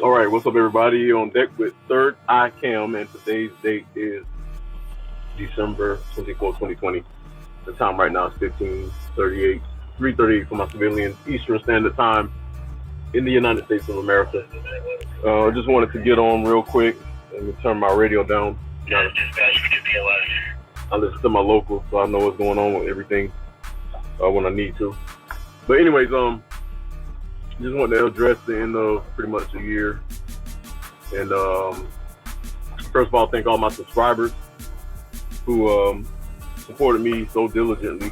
All right, what's up, everybody? On deck with Third Eye Cam, and today's date is December 24, 2020. The time right now is 15:38, 3:38 for my civilian Eastern Standard Time in the United States of America. I just wanted to get on real quick. Let me turn my radio down. I listen to my local, so I know what's going on with everything when I need to. But anyways, just want to address the end of pretty much a year. And first of all, thank all my subscribers who supported me so diligently.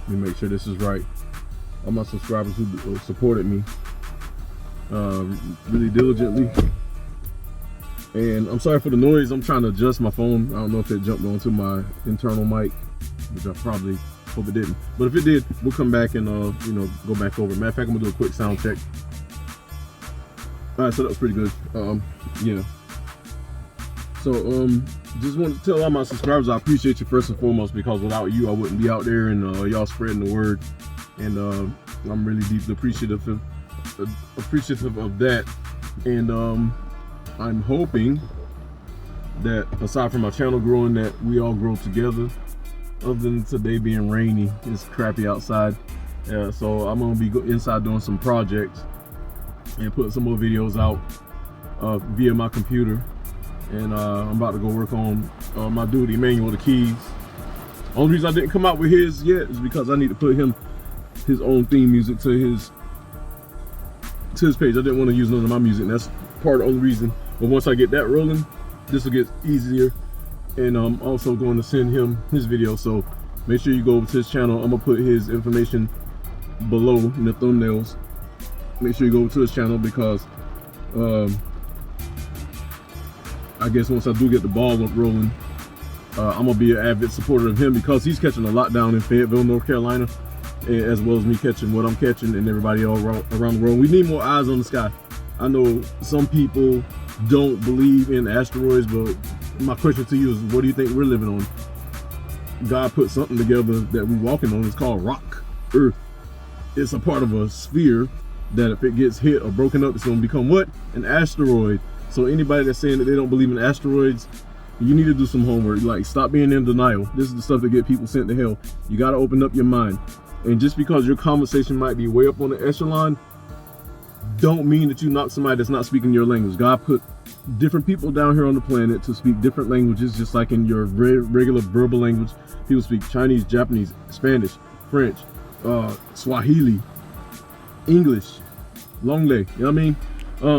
Let me make sure this is right. All my subscribers who supported me really diligently. And I'm sorry for the noise. I'm trying to adjust my phone. I don't know if it jumped onto my internal mic, which I probably hope it didn't. But if it did, we'll come back and go back over. Matter of fact, I'm gonna do a quick sound check. All right, so that was pretty good. Yeah. So just wanted to tell all my subscribers I appreciate you first and foremost, because without you I wouldn't be out there, and y'all spreading the word, and I'm really deeply appreciative of that. And I'm hoping that aside from my channel growing, that we all grow together. Other than today being rainy, it's crappy outside. So I'm gonna be inside doing some projects and putting some more videos out via my computer. And I'm about to go work on my dude Emmanuel the Keys. Only reason I didn't come out with his yet is because I need to put his own theme music to his page. I didn't want to use none of my music, and that's part of the only reason. But once I get that rolling, this will get easier. And I'm also going to send him his video, so make sure you go over to his channel. I'm gonna put his information below in the thumbnails. Make sure you go over to his channel, because I guess once I do get the ball rolling, I'm gonna be an avid supporter of him, because he's catching a lot down in Fayetteville, North Carolina, as well as me catching what I'm catching, and everybody all around the world. We need more eyes on the sky. I know some people don't believe in asteroids, but my question to you is, what do you think we're living on? God put something together that we're walking on. It's called rock, earth. It's a part of a sphere that if it gets hit or broken up, it's gonna become what? An asteroid. So anybody that's saying that they don't believe in asteroids, you need to do some homework. Like, stop being in denial. This is the stuff that get people sent to hell. You gotta open up your mind. And just because your conversation might be way up on the echelon, don't mean that you knock somebody that's not speaking your language. God put different people down here on the planet to speak different languages, just like in your regular verbal language. People speak Chinese, Japanese, Spanish, French, Swahili, English, Longley, you know what I mean?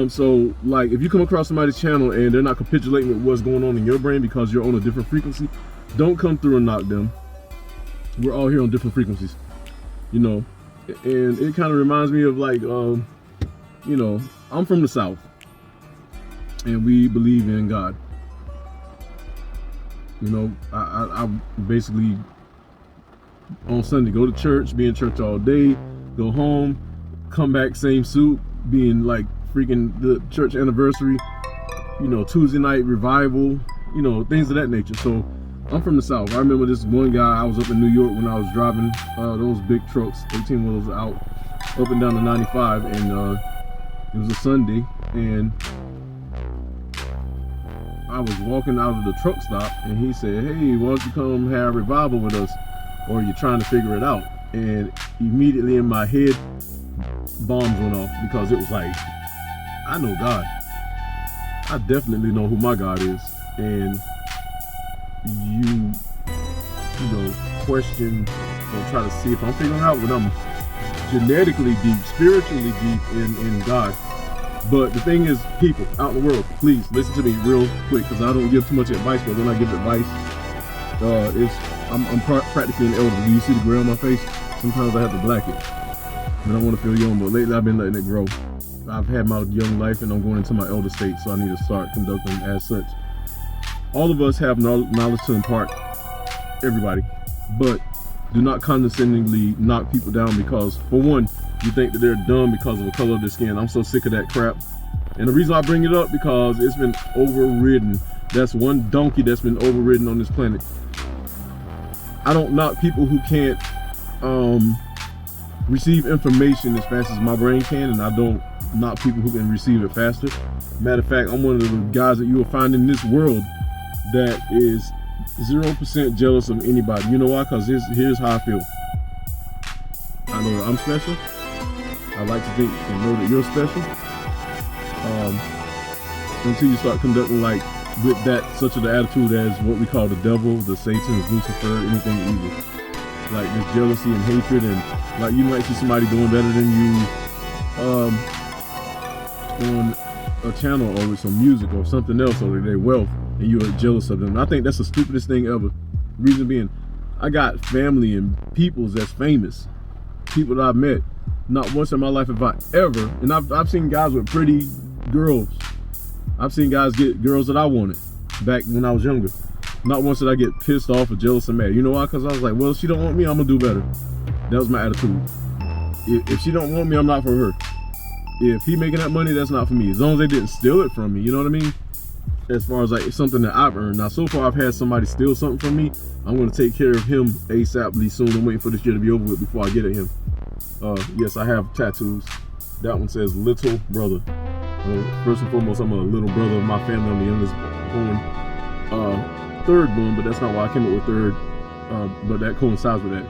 So like, if you come across somebody's channel and they're not capitulating with what's going on in your brain because you're on a different frequency, don't come through and knock them. We're all here on different frequencies, you know? And it kind of reminds me of like, I'm from the South, and we believe in God. I basically on Sunday go to church, be in church all day, go home, come back, same suit, being like freaking the church anniversary, Tuesday night revival, things of that nature. So I'm from the South. I remember this one guy, I was up in New York when I was driving those big trucks, 18-wheelers out up and down the 95, and it was a Sunday, and I was walking out of the truck stop, and he said, "Hey, why don't you come have revival with us, or you're trying to figure it out?" And immediately in my head, bombs went off, because it was like, I know God. I definitely know who my God is. And you question or try to see if I'm figuring out when I'm genetically deep, spiritually deep in God. But the thing is, people out in the world, please listen to me real quick, because I don't give too much advice, but when I give advice, I'm practically an elder. Do you see the gray on my face? Sometimes I have to black it. And I want to feel young, but lately I've been letting it grow. I've had my young life, and I'm going into my elder state, so I need to start conducting as such. All of us have knowledge to impart, everybody, but do not condescendingly knock people down because, for one, you think that they're dumb because of the color of their skin. I'm so sick of that crap. And the reason I bring it up, because it's been overridden. That's one donkey that's been overridden on this planet. I don't knock people who can't receive information as fast as my brain can, and I don't knock people who can receive it faster. Matter of fact, I'm one of the guys that you will find in this world that is 0% jealous of anybody. You know why? Because here's how I feel. I know that I'm special. I like to think and know that you're special. Until you start conducting like with that such of the attitude as what we call the devil, the Satan, Lucifer, anything evil. Like this jealousy and hatred, and like you might see somebody doing better than you on a channel or with some music or something else, or their wealth, and you're jealous of them. I think that's the stupidest thing ever. Reason being, I got family and peoples that's famous, people that I've met. Not once in my life have I ever, and I've seen guys with pretty girls. I've seen guys get girls that I wanted back when I was younger. Not once did I get pissed off or jealous or mad. You know why? Because I was like, well, if she don't want me, I'm gonna do better. That was my attitude. If she don't want me, I'm not for her. If he making that money, that's not for me. As long as they didn't steal it from me, you know what I mean? As far as like it's something that I've earned. Now, so far I've had somebody steal something from me. I'm gonna take care of him ASAPly soon. I'm waiting for this year to be over with before I get at him. Yes, I have tattoos. That one says little brother. First and foremost, I'm a little brother of my family. I'm the youngest born. Third born, but that's not why I came up with third. But that coincides with that.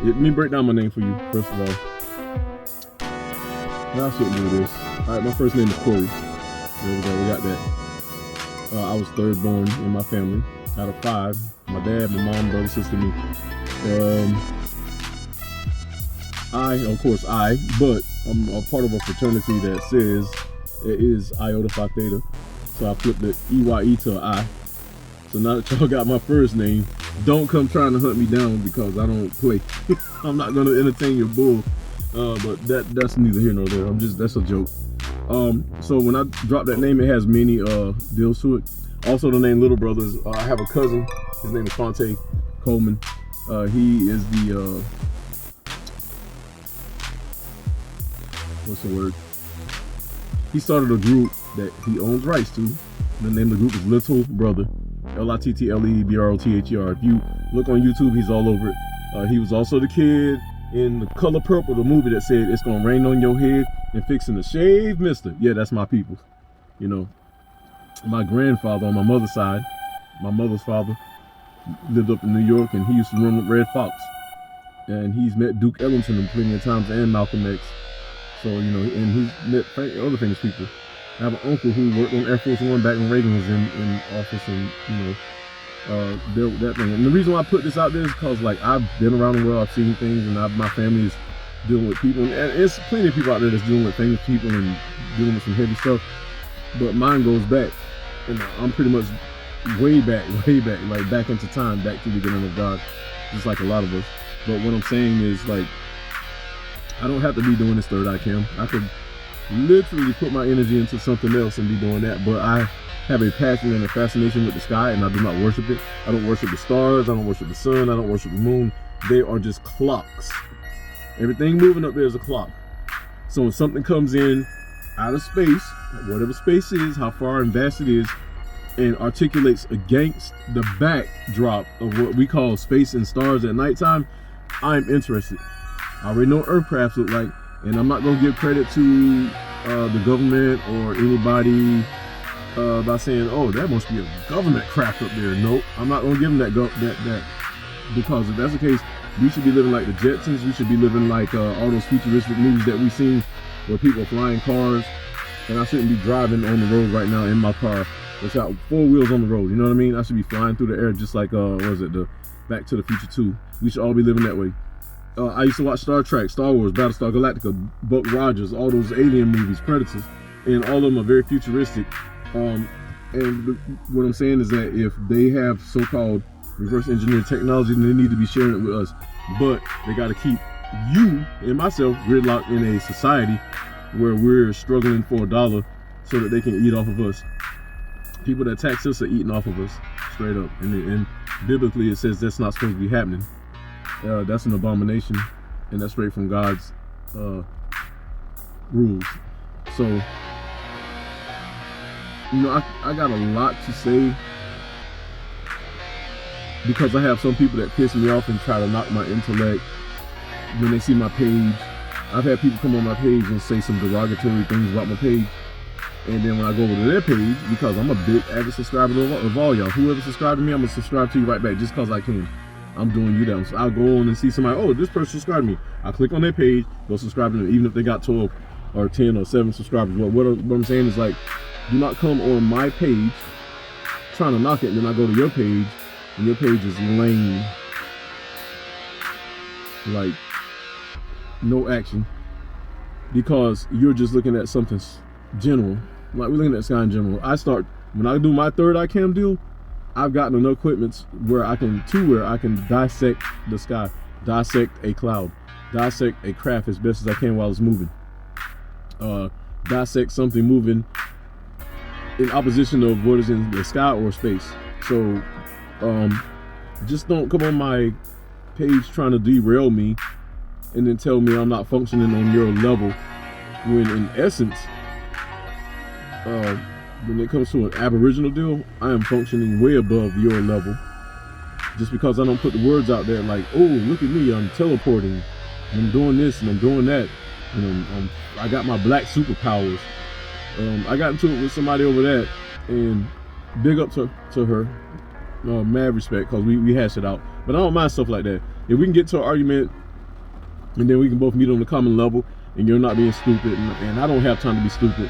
Let me break down my name for you, first of all. I shouldn't do this. Alright, my first name is Corey. There we go, we got that. I was third born in my family, out of 5. My dad, my mom, brother, sister, me. But I'm a part of a fraternity that says it is Iota Phi Theta. So I flipped the EYE to an I. So now that y'all got my first name, don't come trying to hunt me down because I don't play. I'm not gonna entertain your bull. But that's neither here nor there. That's a joke. So when I drop that name, it has many deals to it. Also the name Little Brothers, I have a cousin, his name is Fonte Coleman. He is the what's the word? He started a group that he owns rights to. The name of the group is Little Brother, LITTLEBROTHER. If you look on YouTube, he's all over it. He was also the kid in The Color Purple, the movie that said it's gonna rain on your head and fixing the shave mister. Yeah, that's my people. You know, my grandfather on my mother's side, my mother's father, lived up in New York, and he used to run with Red Fox. And he's met Duke Ellington plenty of times and Malcolm X. So, you know, and he's met other famous people. I have an uncle who worked on Air Force One back when Reagan was in office, and, you know, dealt with that thing. And the reason why I put this out there is because, like, I've been around the world, I've seen things, and my family is dealing with people. And there's plenty of people out there that's dealing with famous people and dealing with some heavy stuff. But mine goes back, and I'm pretty much way back, like back into time, back to the beginning of God, just like a lot of us. But what I'm saying is, like, I don't have to be doing this third eye cam. I could literally put my energy into something else and be doing that. But I have a passion and a fascination with the sky, and I do not worship it. I don't worship the stars. I don't worship the sun. I don't worship the moon. They are just clocks. Everything moving up there is a clock. So when something comes in out of space, whatever space is, how far and vast it is, and articulates against the backdrop of what we call space and stars at nighttime, I'm interested. I already know what Earth crafts look like, and I'm not going to give credit to the government or anybody by saying, oh, that must be a government craft up there. Nope, I'm not going to give them that, because if that's the case, we should be living like the Jetsons. We should be living like all those futuristic movies that we've seen where people are flying cars, and I shouldn't be driving on the road right now in my car. It's got 4 wheels on the road, you know what I mean? I should be flying through the air just like, what was it, the Back to the Future 2. We should all be living that way. I used to watch Star Trek, Star Wars, Battlestar Galactica, Buck Rogers, all those alien movies, Predators, and all of them are very futuristic. And what I'm saying is that if they have so-called reverse engineered technology, then they need to be sharing it with us. But they got to keep you and myself gridlocked in a society where we're struggling for $1 so that they can eat off of us. People that tax us are eating off of us, straight up. And biblically it says that's not supposed to be happening. That's an abomination, and that's straight from God's rules. So, you know, I got a lot to say, because I have some people that piss me off and try to knock my intellect when they see my page I've had people come on my page and say some derogatory things about my page. And then when I go over to their page, because I'm a big avid subscriber of all y'all, whoever subscribed to me, I'm gonna subscribe to you right back just cause I can. I'm doing you down. So I'll go on and see somebody, oh, this person subscribed to me. I'll click on their page, go subscribe to them, even if they got 12 or 10 or 7 subscribers. What I'm saying is, like, do not come on my page trying to knock it, and then I go to your page, and your page is lame. Like, no action. Because you're just looking at something general. Like, we're looking at sky in general. When I do my third eye cam deal, I've gotten enough equipment where I can dissect the sky, dissect a cloud, dissect a craft as best as I can while it's moving. Dissect something moving in opposition of what is in the sky or space. So just don't come on my page trying to derail me and then tell me I'm not functioning on your level, when in essence, when it comes to an aboriginal deal, I am functioning way above your level. Just because I don't put the words out there like, oh, look at me, I'm teleporting, and I'm doing this and I'm doing that, and I got my black superpowers. I got into it with somebody over that, and big up to her, mad respect, because we hashed it out. But I don't mind stuff like that. If we can get to an argument, and then we can both meet on the common level, and you're not being stupid, and I don't have time to be stupid.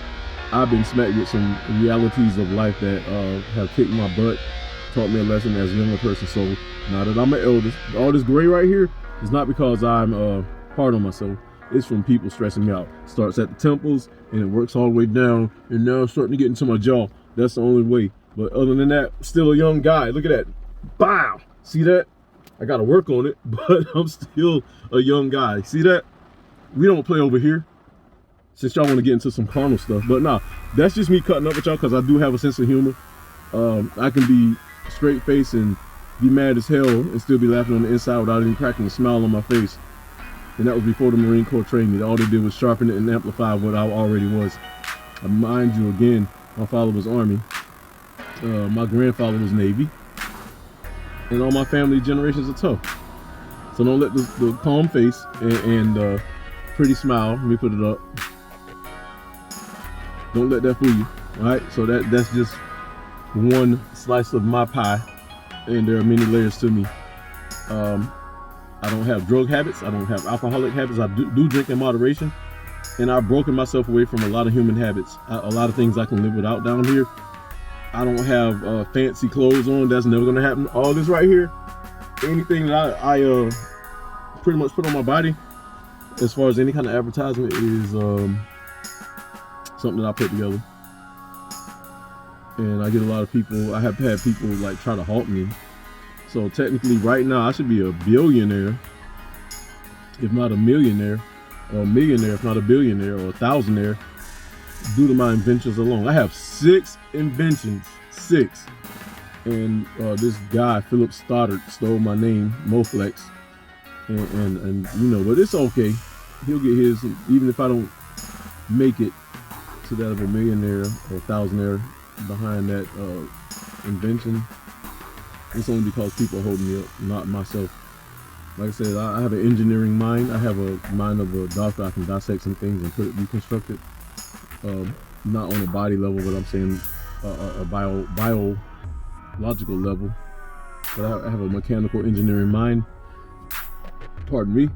I've been smacked with some realities of life that have kicked my butt, taught me a lesson as a younger person. So now that I'm an eldest, all this gray right here is not because I'm hard on myself. It's from people stressing me out. Starts at the temples and it works all the way down, and now it's starting to get into my jaw. That's the only way. But other than that, still a young guy. Look at that. Bow. See that? I got to work on it, but I'm still a young guy. See that? We don't play over here. Since y'all want to get into some carnal stuff. But nah, that's just me cutting up with y'all because I do have a sense of humor. I can be straight faced and be mad as hell and still be laughing on the inside without even cracking a smile on my face. And that was before the Marine Corps trained me. All they did was sharpen it and amplify what I already was. Mind you, again, my father was Army. My grandfather was Navy. And all my family generations are tough. So don't let the calm face and pretty smile, let me put it up. Don't let that fool you. All right, so that's just one slice of my pie, and there are many layers to me. I don't have drug habits. I don't have alcoholic habits. I do drink in moderation, and I've broken myself away from a lot of human habits. A lot of things I can live without down here. I don't have fancy clothes on. That's never gonna happen. All this right here, anything that I pretty much put on my body, as far as any kind of advertisement, is something that I put together. And I get a lot of people, I have had people like try to halt me. So technically right now I should be a billionaire, if not a millionaire, or a millionaire, if not a billionaire, or a thousandaire, due to my inventions alone. I have 6 inventions, 6. And this guy, Philip Stoddard, stole my name, Moflex. And you know, but it's okay. He'll get his, even if I don't make it to that of a millionaire or thousandaire behind that invention. It's only because people are holding me up, not myself. Like I said, I have an engineering mind. I have a mind of a doctor. I can dissect some things and reconstruct it. Not on a body level, but I'm saying a biological level. But I have a mechanical engineering mind. Pardon me.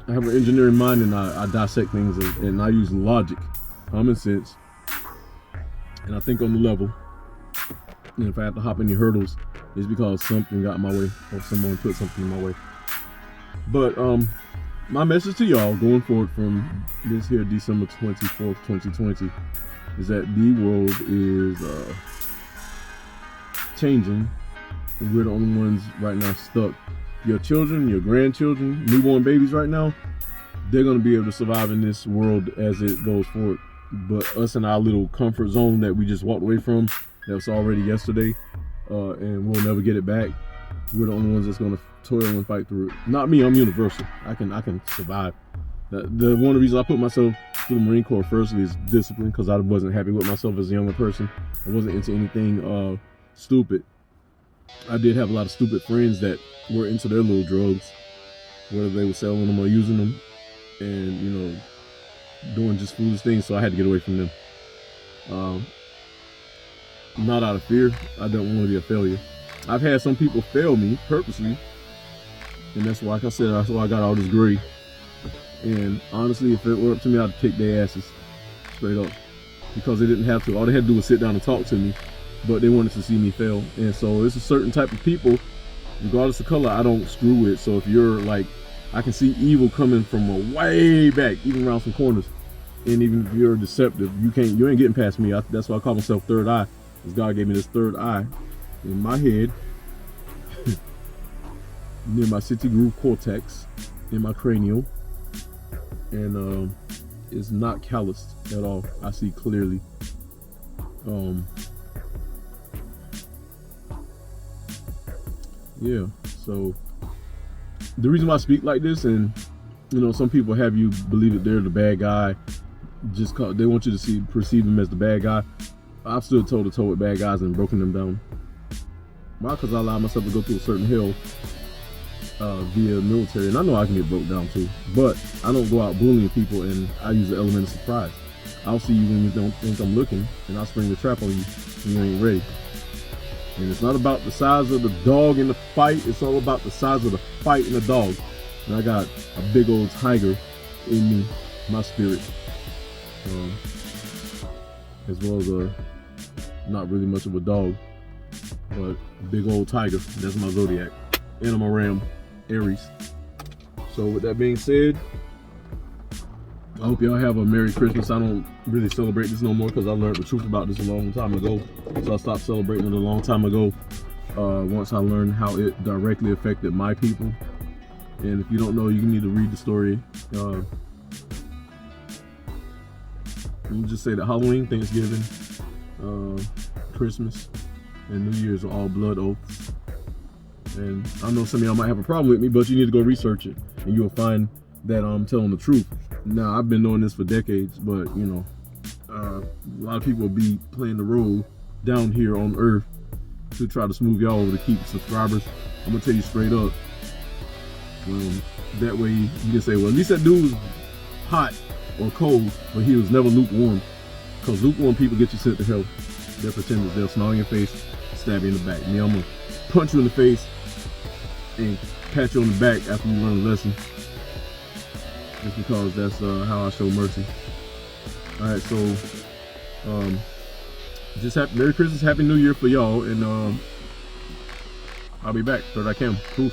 I have an engineering mind, and I dissect things, and I use logic, common sense, and I think on the level. And if I have to hop any hurdles, it's because something got in my way, or someone put something in my way. But my message to y'all going forward from this here December 24th, 2020, is that the world is changing, and we're the only ones right now stuck. Your children, your grandchildren, newborn babies right now, they're going to be able to survive in this world as it goes forward. But us in our little comfort zone that we just walked away from, that was already yesterday, and we'll never get it back. We're the only ones that's going to toil and fight through it. Not me, I'm universal. I can survive. One of the reasons I put myself through the Marine Corps firstly is discipline, because I wasn't happy with myself as a younger person. I wasn't into anything stupid. I did have a lot of stupid friends that were into their little drugs, whether they were selling them or using them. and doing just foolish things. So I had to get away from them. Not out of fear. I don't want to be a failure. I've had some people fail me purposely, and that's why, like I said, that's why I got all this gray. And honestly, if it were up to me, I'd kick their asses straight up, because they didn't have to. All they had to do was sit down and talk to me, but they wanted to see me fail. And so it's a certain type of people, regardless of color, I don't screw with. So if you're like, I can see evil coming from a way back, even around some corners. And even if you're deceptive, you ain't getting past me. That's why I call myself third eye, because God gave me this third eye in my head, near my city groove cortex, in my cranial, and it's not calloused at all. I see clearly. Yeah, so the reason why I speak like this, and some people have you believe that they're the bad guy, just cause they want you to perceive them as the bad guy. I've stood toe to toe with bad guys and broken them down. Why? Because I allow myself to go through a certain hell via military, and I know I can get broke down too, but I don't go out bullying people, and I use the element of surprise. I'll see you when you don't think I'm looking, and I'll spring the trap on you when you ain't ready. And it's not about the size of the dog in the fight, it's all about the size of the fight in the dog. And I got a big old tiger in me, my spirit, as well as not really much of a dog, but a big old tiger. That's my zodiac. And I'm a ram, Aries. So with that being said, I hope y'all have a Merry Christmas. I don't really celebrate this no more, because I learned the truth about this a long time ago. So I stopped celebrating it a long time ago, once I learned how it directly affected my people. And if you don't know, you need to read the story. Let me just say that Halloween, Thanksgiving, Christmas, and New Year's are all blood oaths. And I know some of y'all might have a problem with me, but you need to go research it, and you'll find that I'm telling the truth. Now, I've been doing this for decades, but a lot of people will be playing the role down here on Earth to try to smooth y'all over to keep subscribers. I'm gonna tell you straight up. That way you can say, well, at least that dude was hot or cold, but he was never lukewarm. Because lukewarm people get you sent to hell. They're pretenders. They'll snarl in your face, stab you in the back. Me, I'm gonna punch you in the face and pat you on the back after you learn a lesson. Just because that's how I show mercy. Alright, so just Merry Christmas, Happy New Year for y'all, and I'll be back. Third I Cam. Cool.